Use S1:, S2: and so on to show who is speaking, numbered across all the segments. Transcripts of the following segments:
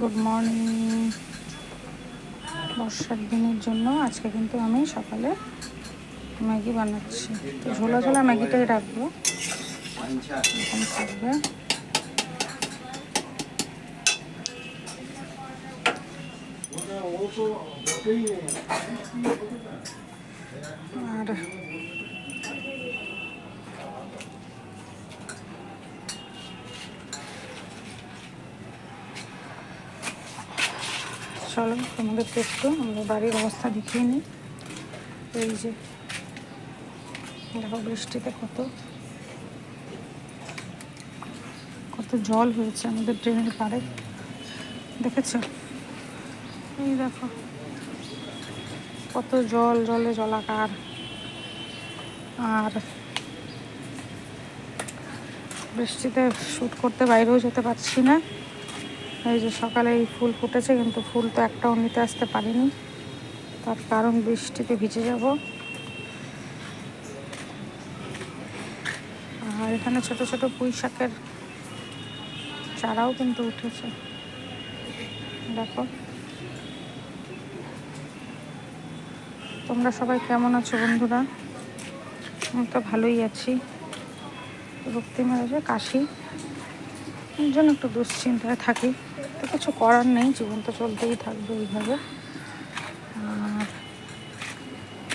S1: Good morning. বর্ষার দিনের জন্য আজকে কিন্তু আমি সকালে ম্যাগি বানাচ্ছি। তো ঝোলা ঝোলা ম্যাগিটাই রাখবো, এরকম থাকবে। আর চলো তোমাদেরকে একটু আমাদের বাড়ির অবস্থা দেখিয়ে নিই। এই যে দেখো বৃষ্টিতে কত কত জল হয়েছে আমাদের ড্রেনের পাড়ে, দেখেছো? এই দেখো কত জল, জলে জলাকার। আর বৃষ্টিতে শ্যুট করতে বাইরেও যেতে পারছি না। এই যে সকালে এই ফুল ফুটেছে, কিন্তু ফুল তো একটাও নিতে আসতে পারিনি, তার কারণ বৃষ্টিতে ভিজে যাব। আর এখানে ছোট ছোট পুঁই শাকের চারাও কিন্তু উঠেছে, দেখো। তোমরা সবাই কেমন আছো বন্ধুরা? আমি তো ভালোই আছি। রক্তিমের যে কাশি, এর জন্য একটু দুশ্চিন্তায় থাকি। তো কিছু করার নেই, জীবন তো চলতেই থাকবে এইভাবে। আর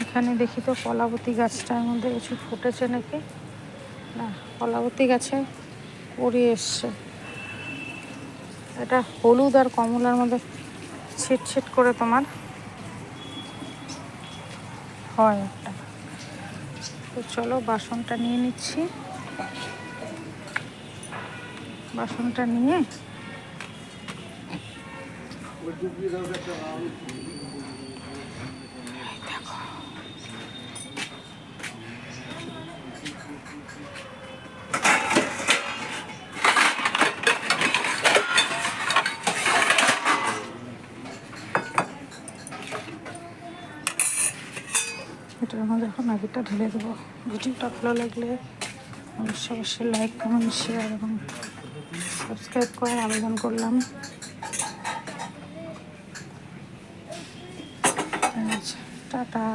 S1: এখানে দেখি তো কলাবতী গাছটার মধ্যে কিছু ফুটেছে নাকি না, কলাবতী গাছে কুড়ি এসছে। এটা হলুদ আর কমলার মধ্যে ছিট ছিট করে তোমার হয় একটা। তো চলো বাসনটা নিয়ে নিচ্ছি, বাসনটা নিয়ে এটার মধ্যে এখন ম্যাগিটা ঢেলে দেবো। ভিডিওটা ভালো লাগলে অবশ্যই অবশ্যই লাইক, কমেন্ট, শেয়ার এবং সাবস্ক্রাইব করার আবেদন করলাম। টাটা।